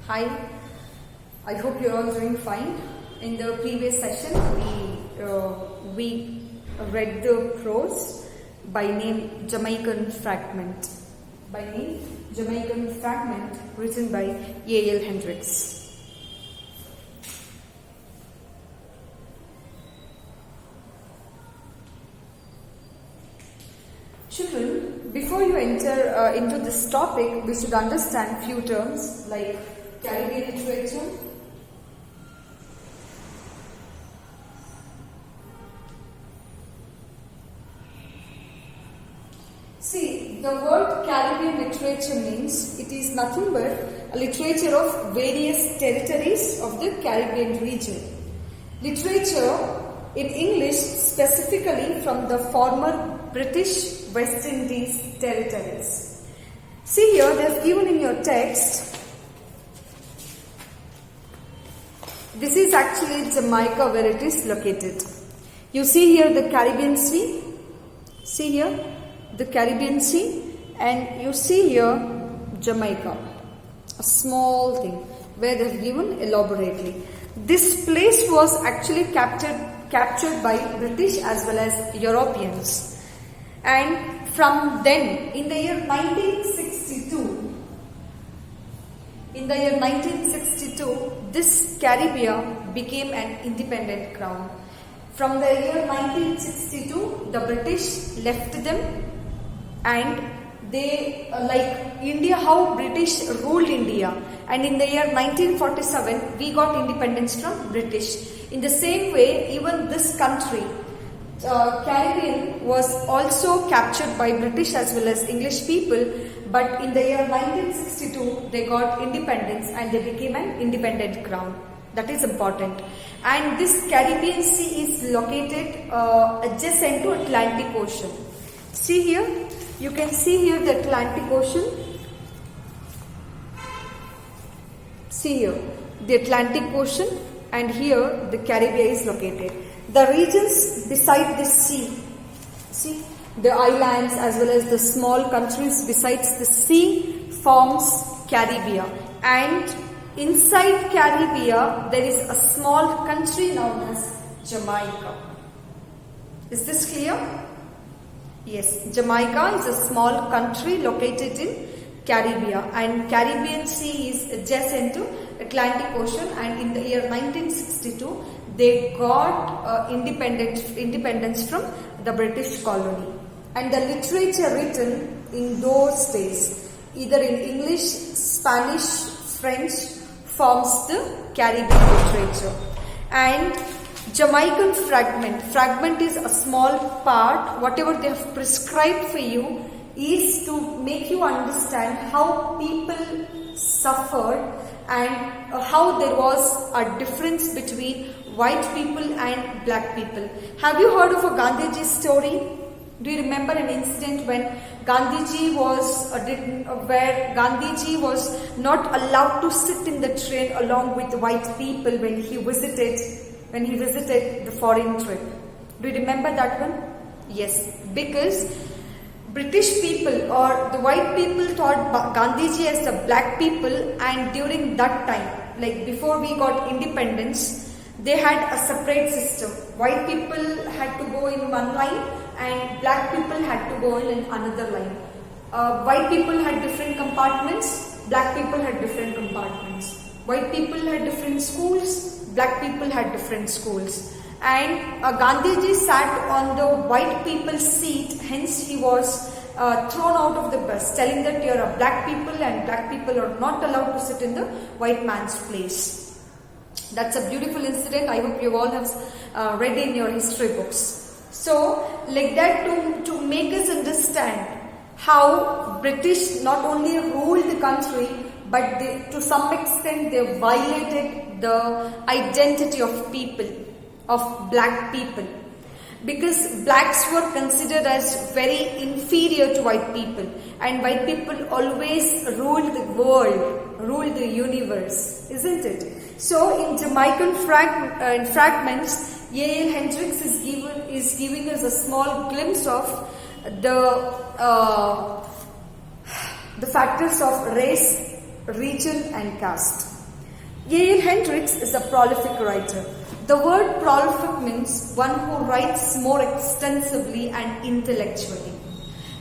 Hi, I hope you're all doing fine. In the previous session, we read the prose by name Jamaican Fragment. Written by A.L. Hendricks. Children, before you enter into this topic, we should understand few terms like Caribbean literature, see, the word Caribbean literature means it is nothing but a literature of various territories of the Caribbean region. Literature in English specifically from the former British West Indies territories. See here, they have given in your text. This is actually Jamaica where it is located. You see here the Caribbean Sea. See here the Caribbean Sea, and you see here Jamaica. A small thing where they have given elaborately. This place was actually captured by British as well as Europeans. And from then, in the year 1962, this Caribbean became an independent crown. From the year 1962, the British left them, and they, like India, how British ruled India. And in the year 1947, we got independence from British. In the same way, even this country, Caribbean, was also captured by British as well as English people, but in the year 1962 they got independence and they became an independent crown. That is important. And this Caribbean Sea is located adjacent to Atlantic Ocean. See here, you can see here the Atlantic Ocean. See here, the Atlantic Ocean, and here the Caribbean is located. The regions beside the sea, see, the islands as well as the small countries besides the sea forms Caribbean. And inside Caribbean, there is a small country known as Jamaica. Is this clear? Yes, Jamaica is a small country located in Caribbean, and Caribbean Sea is adjacent to Atlantic Ocean, and in the year 1962, they got independence from the British colony. And the literature written in those days, either in English, Spanish, French, forms the Caribbean literature. And Jamaican fragment is a small part. Whatever they have prescribed for you is to make you understand how people suffered and how there was a difference between white people and black people. Have you heard of a Gandhiji story? Do you remember an incident when Gandhiji was not allowed to sit in the train along with white people when he visited the foreign trip? Do you remember that one? Yes, because British people or the white people thought Gandhiji as the black people, and during that time, like before we got independence, they had a separate system. White people had to go in one line and black people had to go in another line. White people had different compartments, black people had different compartments. White people had different schools, black people had different schools. And Gandhiji sat on the white people's seat, hence he was thrown out of the bus, telling that you are a black people and black people are not allowed to sit in the white man's place. That's a beautiful incident. I hope you all have read in your history books. So, like that, to make us understand how British not only ruled the country, but to some extent they violated the identity of people, of black people. Because blacks were considered as very inferior to white people, and white people always ruled the world, ruled the universe, isn't it? So in Jamaican fragments, A.L. Hendricks is giving us a small glimpse of the factors of race, region and caste. A.L. Hendricks is a prolific writer. The word prolific means one who writes more extensively and intellectually.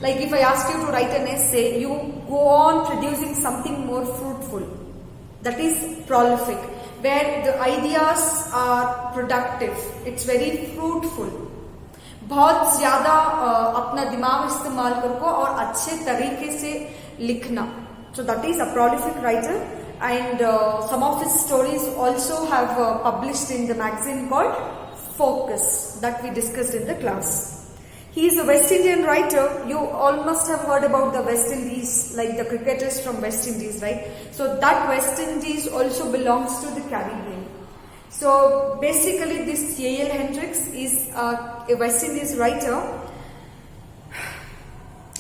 Like if I ask you to write an essay, you go on producing something more fruitful. That is prolific, where the ideas are productive. It's very fruitful. बहुत ज़्यादा अपना दिमाग इस्तेमाल करको और अच्छे तरीके से लिखना. So that is a prolific writer, and some of his stories also have published in the magazine called Focus that we discussed in the class. He is a West Indian writer. You all must have heard about the West Indies, like the cricketers from West Indies, right? So that West Indies also belongs to the Caribbean. So basically this A.L. Hendricks is a West Indies writer,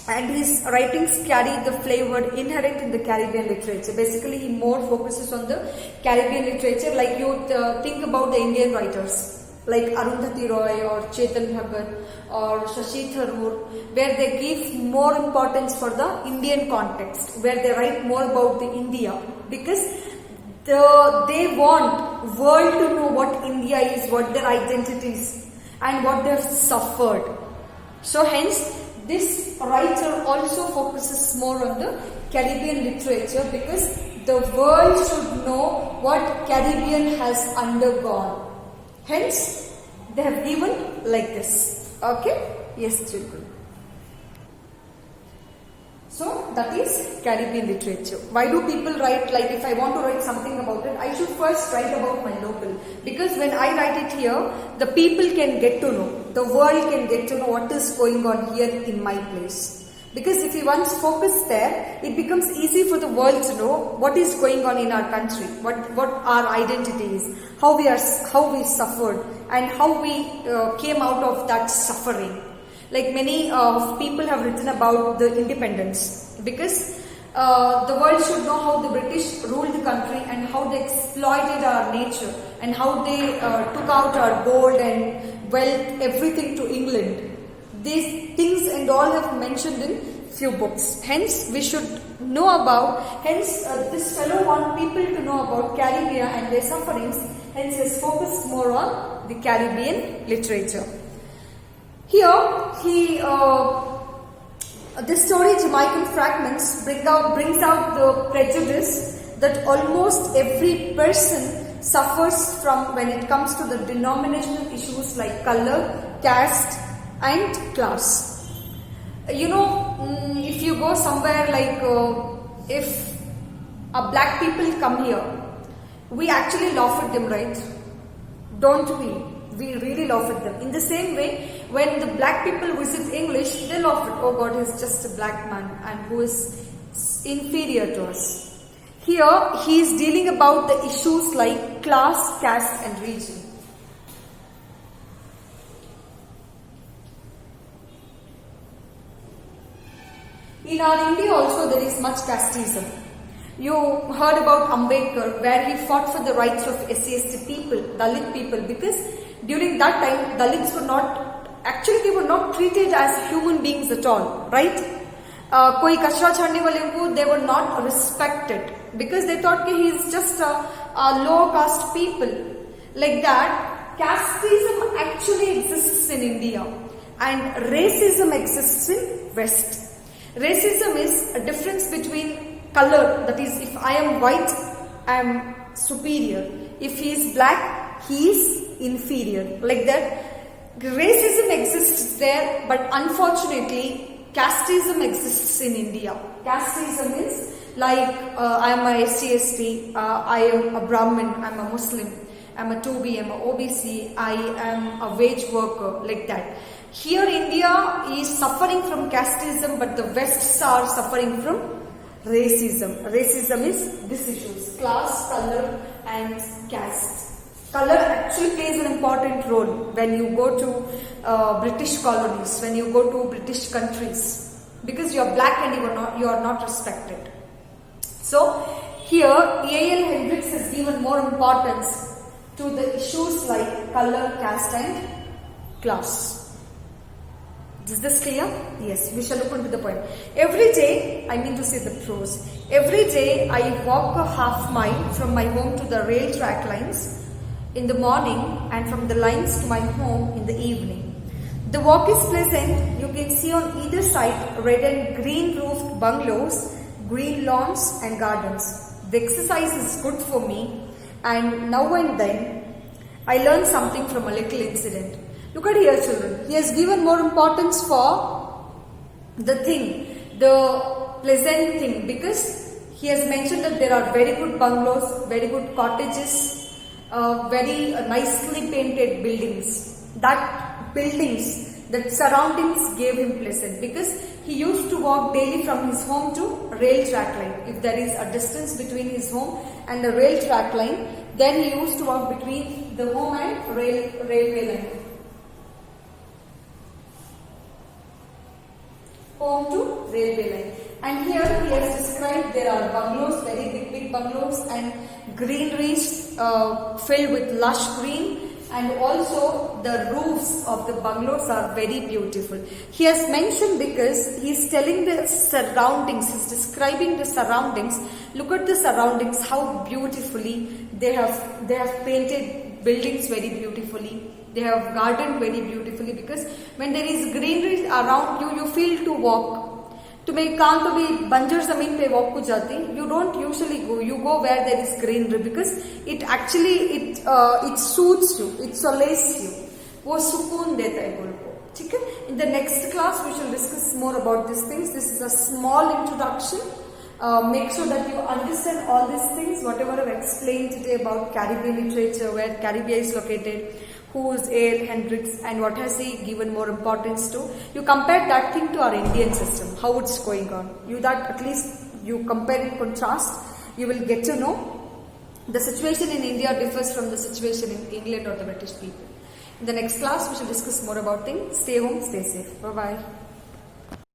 and his writings carry the flavor inherent in the Caribbean literature. Basically he more focuses on the Caribbean literature, like you think about the Indian writers like Arundhati Roy or Chetan Bhagat or Shashi Tharoor, where they give more importance for the Indian context, where they write more about the India, because they want world to know what India is, what their identity is, and what they've suffered. So hence this writer also focuses more on the Caribbean literature, because the world should know what Caribbean has undergone. Hence they have given like this. Okay? Yes, children. So that is Caribbean literature. Why do people write, like if I want to write something about it, I should first write about my local. Because when I write it here, the people can get to know, the world can get to know what is going on here in my place. Because if we once focus there, it becomes easy for the world to know what is going on in our country, what our identity is, how we suffered, and how we came out of that suffering. Like many people have written about the independence, because the world should know how the British ruled the country and how they exploited our nature and how they took out our gold and wealth, everything to England. These things and all have mentioned in few books. Hence we should know about, this fellow wants people to know about Caribbean and their sufferings. Hence he has focused more on the Caribbean literature. Here, this story, Jamaican Fragments, brings out the prejudice that almost every person suffers from when it comes to the denominational issues like color, caste, and class. You know, if you go somewhere like, if black people come here, we actually laugh at them, right? Don't we? We really laugh at them. In the same way, when the black people visit English, they laugh at, oh God, he's just a black man and who is inferior to us. Here, he is dealing about the issues like class, caste and region. In our India also there is much casteism. You heard about Ambedkar, where he fought for the rights of SC/ST people, Dalit people, because during that time Dalits were not, actually they were not treated as human beings at all, right? Koi kachra chhadne wale ko, they were not respected because they thought he is just a low caste people. Like that, casteism actually exists in India and racism exists in West. Racism is a difference between color, that is, if I am white, I am superior. If he is black, he is inferior. Like that, racism exists there, but unfortunately, casteism exists in India. Casteism is like, I am a SC/ST, I am a Brahmin, I am a Muslim, I am a 2B, I am a OBC, I am a wage worker, like that. Here India is suffering from casteism, but the Wests are suffering from racism. Racism is these issues, class, color and caste. Color actually plays an important role when you go to British colonies, when you go to British countries, because you are black and you are not respected. So here A.L. Hendricks has given more importance to the issues like color, caste and class. Is this clear? Yes, we shall look into the poem. Every day, I mean to say the prose. Every day I walk a half mile from my home to the rail track lines in the morning and from the lines to my home in the evening. The walk is pleasant. You can see on either side red and green roofed bungalows, green lawns and gardens. The exercise is good for me, and now and then I learn something from a little incident. Look at here, children. He has given more importance for the thing, the pleasant thing, because he has mentioned that there are very good bungalows, very good cottages, very nicely painted buildings. That buildings, that surroundings gave him pleasant, because he used to walk daily from his home to rail track line. If there is a distance between his home and the rail track line, then he used to walk between the home and railway line. Home to railway line. And here he has described there are bungalows, very big bungalows, and greeneries filled with lush green, and also the roofs of the bungalows are very beautiful. He has mentioned because he is telling the surroundings, he is describing the surroundings. Look at the surroundings, how beautifully they have painted buildings very beautifully. They have gardened very beautifully, because when there is greenery around you, you feel to walk. तुम्हें कहाँ कभी बंजर जमीन पे walk को जाती, you don't usually go. You go where there is greenery, because it actually it suits you, it solaces you. वो सुकून देता है दिल को. ठीक है? In the next class we shall discuss more about these things. This is a small introduction. Make sure that you understand all these things, whatever I've explained today about Caribbean literature, where Caribbean is located, who is A.L. Hendricks, and what has he given more importance to. You compare that thing to our Indian system, how it's going on. At least you compare and contrast, you will get to know the situation in India differs from the situation in England or the British people. In the next class, we shall discuss more about things. Stay home, stay safe. Bye-bye.